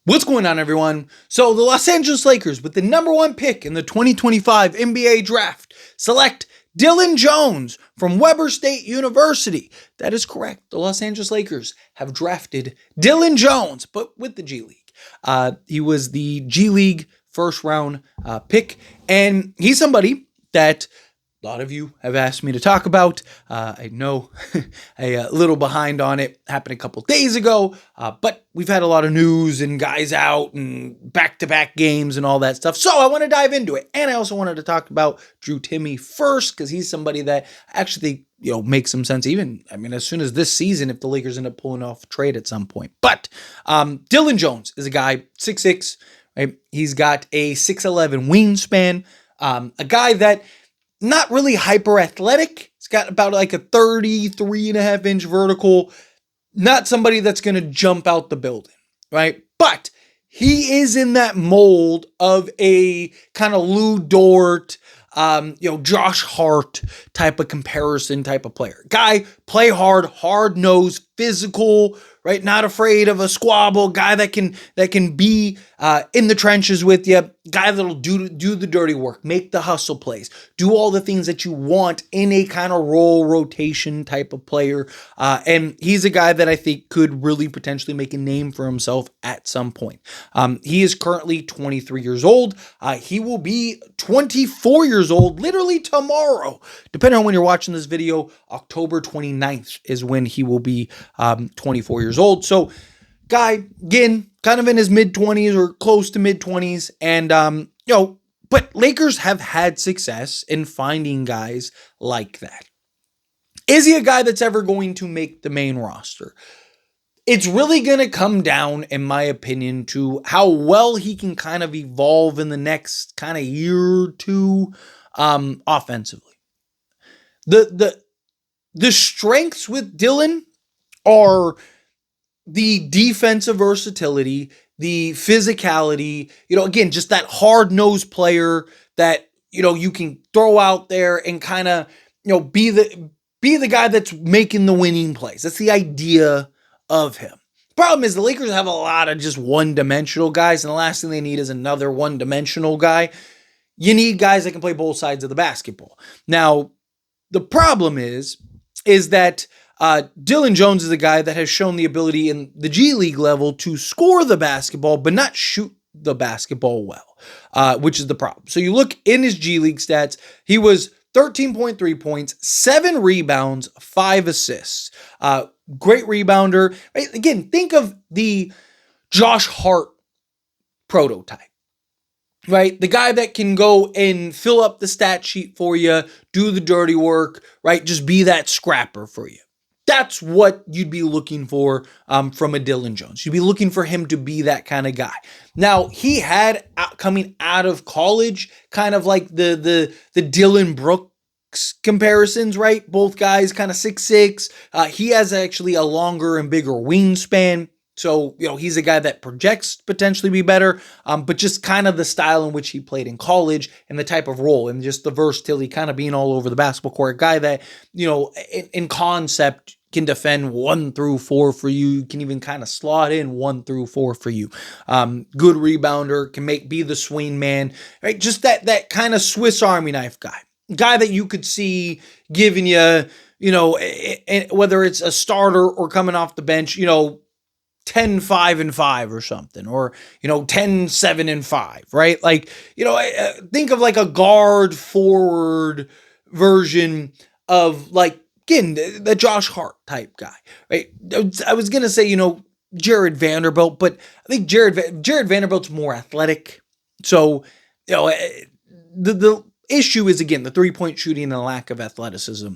What's going on, everyone? So the Los Angeles Lakers, with the number one pick in the 2025 NBA draft, select Dillon Jones from Weber State University. That is correct. The Los Angeles Lakers have drafted Dillon Jones, but with the G League. He was the G League first round pick, and he's somebody that a lot of you have asked me to talk about. I know a little behind on it. Happened a couple days ago, but we've had a lot of news and guys out and back-to-back games and all that stuff. So I want to dive into it. And I also wanted to talk about Drew Timme first, because he's somebody that actually makes some sense. Even, as soon as this season, if the Lakers end up pulling off a trade at some point. But Dillon Jones is a guy, 6'6", right? He's got a 6'11" wingspan. A guy that not really hyper athletic. He's got about like a 33.5-inch vertical. Not somebody that's going to jump out the building, right? But he is in that mold of a kind of Lou Dort, Josh Hart type of comparison type of player. Guy, play hard, hard-nosed, physical, right? Not afraid of a squabble. Guy that can be in the trenches with you. Guy that'll do the dirty work, make the hustle plays, do all the things that you want in a kind of role rotation type of player. And he's a guy that I think could really potentially make a name for himself at some point. He is currently 23 years old. He will be 24 years old literally tomorrow. Depending on when you're watching this video, October 29th is when he will be 24 years old. So guy, again, kind of in his mid-20s or close to mid-20s. And, but Lakers have had success in finding guys like that. Is he a guy that's ever going to make the main roster? It's really going to come down, in my opinion, to how well he can kind of evolve in the next kind of year or two offensively. The strengths with Dillon are the defensive versatility, the physicality, again, just that hard-nosed player that, you can throw out there and kind of, be the guy that's making the winning plays. That's the idea of him. Problem is the Lakers have a lot of just one-dimensional guys, and the last thing they need is another one-dimensional guy. You need guys that can play both sides of the basketball. Now, the problem is that Dillon Jones is a guy that has shown the ability in the G League level to score the basketball, but not shoot the basketball well, which is the problem. So you look in his G League stats, he was 13.3 points, 7 rebounds, 5 assists. Great rebounder. Right? Again, think of the Josh Hart prototype. Right? The guy that can go and fill up the stat sheet for you, do the dirty work, right? Just be that scrapper for you. That's what you'd be looking for from a Dillon Jones. You'd be looking for him to be that kind of guy. Now, he had, coming out of college, kind of like the Dillon Brooks comparisons, right? Both guys kind of 6'6". He has actually a longer and bigger wingspan. So, he's a guy that projects potentially be better, but just kind of the style in which he played in college and the type of role and just the versatility, kind of being all over the basketball court. A guy that, in concept can defend 1 through 4 for you, can even kind of slot in 1 through 4 for you. Good rebounder, can be the swing man, right? Just that kind of Swiss Army knife guy that you could see giving you, whether it's a starter or coming off the bench, 10-5-5 or something, or 10-7-5, right? Like, think of like a guard forward version of, like, again, the Josh Hart type guy, right? I was gonna say Jared Vanderbilt, but I think Jared Vanderbilt's more athletic. So the issue is, again, the 3-point shooting and the lack of athleticism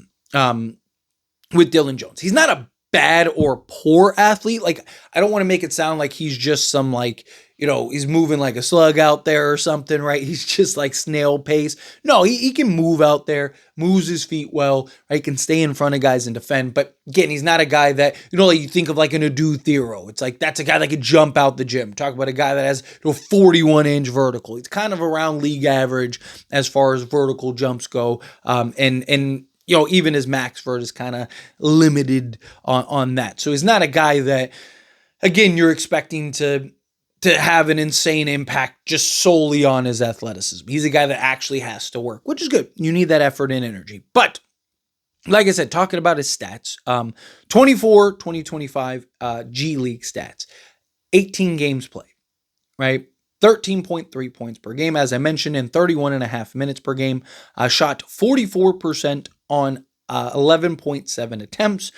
with Dillon Jones. He's not a bad or poor athlete. Like, I don't want to make it sound like he's just some, like, he's moving like a slug out there or something, right? He's just like snail pace. No, he can move out there, moves his feet well, right? Can stay in front of guys and defend. But again, he's not a guy that, like you think of like an Adu Thero. It's like, that's a guy that could jump out the gym. Talk about a guy that has 41-inch vertical. He's kind of around league average as far as vertical jumps go. And even his max vert is kind of limited on that. So he's not a guy that, again, you're expecting to to have an insane impact just solely on his athleticism. He's a guy that actually has to work, which is good. You need that effort and energy. But like I said, talking about his stats, 24, 2025 G League stats, 18 games played, right? 13.3 points per game, as I mentioned, in 31 and a half minutes per game. Shot 44% on 11.7 attempts.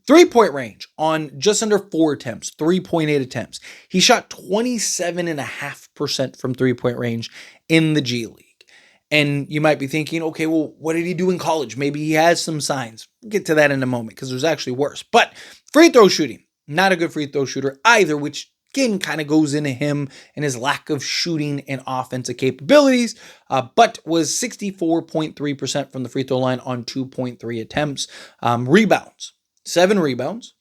3-point range on just under 4 attempts, 3.8 attempts. He shot 27.5% from 3-point range in the G League. And you might be thinking, okay, well, what did he do in college? Maybe he has some signs. We'll get to that in a moment because there's actually worse. But free throw shooting, not a good free throw shooter either, which again kind of goes into him and his lack of shooting and offensive capabilities, but was 64.3% from the free throw line on 2.3 attempts. Rebounds. 7 rebounds,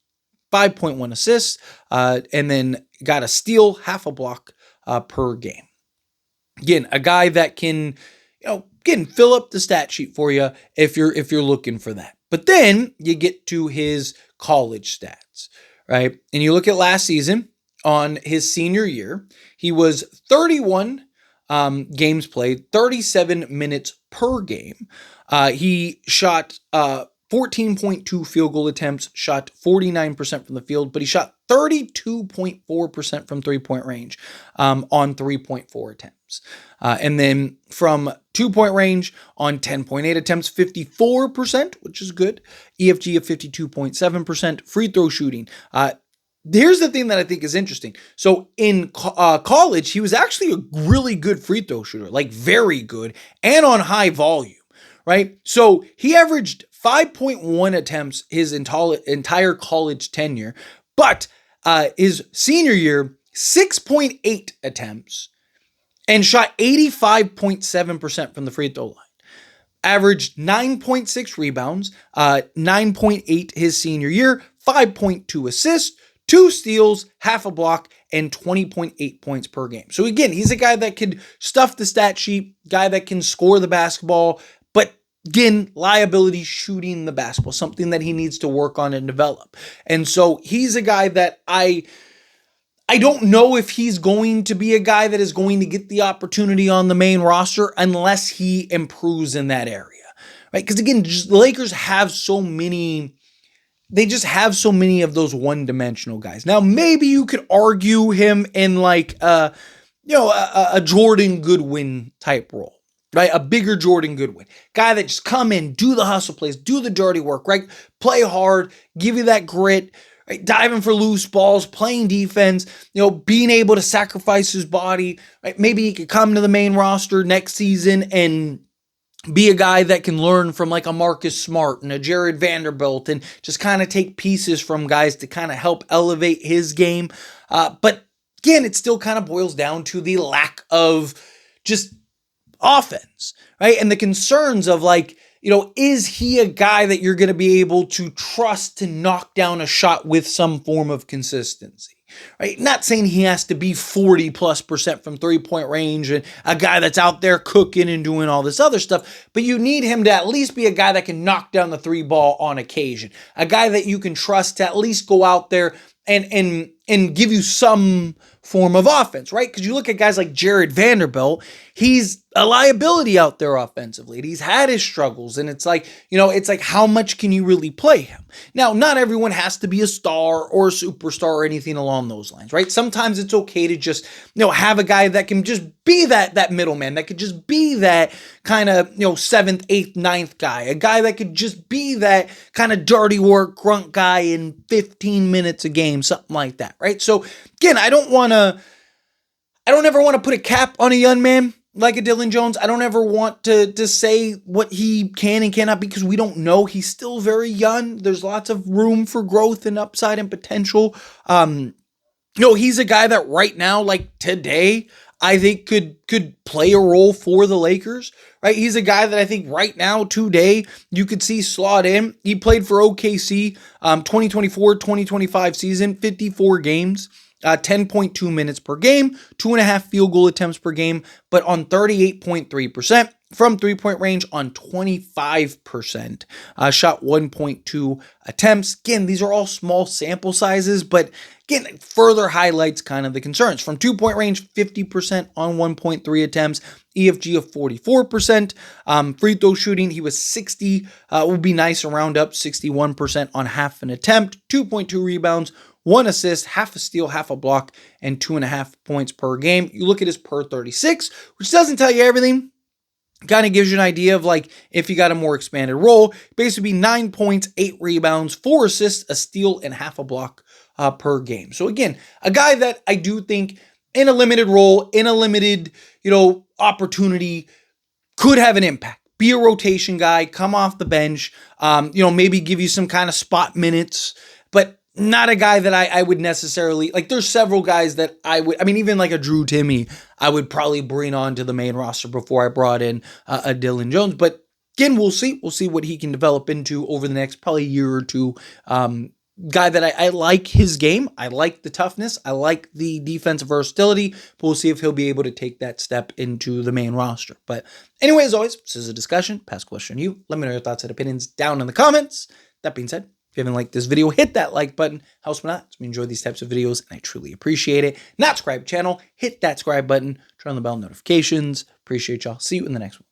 5.1 assists, and then got a steal, half a block per game. Again, a guy that can, fill up the stat sheet for you if you're looking for that. But then you get to his college stats, right? And you look at last season on his senior year, he was 31 games played, 37 minutes per game. He shot 14.2 field goal attempts, shot 49% from the field, but he shot 32.4% from 3-point range on 3.4 attempts. And then from 2-point range on 10.8 attempts, 54%, which is good. EFG of 52.7%. Free throw shooting. Here's the thing that I think is interesting. So in college, he was actually a really good free throw shooter, like very good, and on high volume, right? So he averaged 5.1 attempts his entire college tenure, but his senior year, 6.8 attempts and shot 85.7% from the free throw line. Averaged 9.6 rebounds, 9.8 his senior year, 5.2 assists, 2 steals, half a block, and 20.8 points per game. So again, he's a guy that could stuff the stat sheet, guy that can score the basketball, but again, liability shooting the basketball, something that he needs to work on and develop. And so he's a guy that I don't know if he's going to be a guy that is going to get the opportunity on the main roster unless he improves in that area, right? Because again, the Lakers have so many of those one-dimensional guys. Now, maybe you could argue him in like a Jordan Goodwin type role. Right? A bigger Jordan Goodwin. Guy that just come in, do the hustle plays, do the dirty work, right? Play hard, give you that grit, right? Diving for loose balls, playing defense, being able to sacrifice his body, right? Maybe he could come to the main roster next season and be a guy that can learn from like a Marcus Smart and a Jared Vanderbilt and just kind of take pieces from guys to kind of help elevate his game. But again, it still kind of boils down to the lack of just offense, right? And the concerns of like, is he a guy that you're going to be able to trust to knock down a shot with some form of consistency, right? Not saying he has to be 40+% from 3-point range and a guy that's out there cooking and doing all this other stuff, but you need him to at least be a guy that can knock down the 3 ball on occasion, a guy that you can trust to at least go out there and give you some form of offense, right? Because you look at guys like Jared Vanderbilt, he's a liability out there offensively. And he's had his struggles, and it's like, how much can you really play him? Now, not everyone has to be a star or a superstar or anything along those lines, right? Sometimes it's okay to just, have a guy that can just be that middleman, that could just be that kind of, 7th, 8th, 9th guy, a guy that could just be that kind of dirty work grunt guy in 15 minutes a game, something like that, right? So again, I don't ever want to put a cap on a young man like a Dillon Jones. I don't ever want to say what he can and cannot because we don't know. He's still very young. There's lots of room for growth and upside and potential. He's a guy that right now, like today, I think could play a role for the Lakers, right? He's a guy that I think right now, today, you could see slot in. He played for OKC 2024-2025 season, 54 games. 10.2 minutes per game, 2.5 field goal attempts per game, but on 38.3%, from three-point range on 25%. Shot 1.2 attempts. Again, these are all small sample sizes, but again, further highlights kind of the concerns. From two-point range, 50% on 1.3 attempts. EFG of 44%. Free throw shooting, he was 60. Would be nice to round up 61% on half an attempt. 2.2 rebounds, 1 assist, half a steal, half a block, and 2.5 points per game. You look at his per 36, which doesn't tell you everything. Kind of gives you an idea of like if you got a more expanded role. Basically 9 points, 8 rebounds, 4 assists, a steal, and half a block per game. So again, a guy that I do think in a limited role, in a limited, opportunity, could have an impact. Be a rotation guy, come off the bench, maybe give you some kind of spot minutes, but not a guy that I would necessarily, like there's several guys that even like a Drew Timmy, I would probably bring on to the main roster before I brought in a Dillon Jones. But again, we'll see. We'll see what he can develop into over the next probably year or two. Guy that I like his game. I like the toughness. I like the defensive versatility. But we'll see if he'll be able to take that step into the main roster. But anyway, as always, this is a discussion. Pass question to you. Let me know your thoughts and opinions down in the comments. That being said, if you haven't liked this video, hit that like button. Helps me out. We enjoy these types of videos, and I truly appreciate it. Not subscribe channel, hit that subscribe button. Turn on the bell notifications. Appreciate y'all. See you in the next one.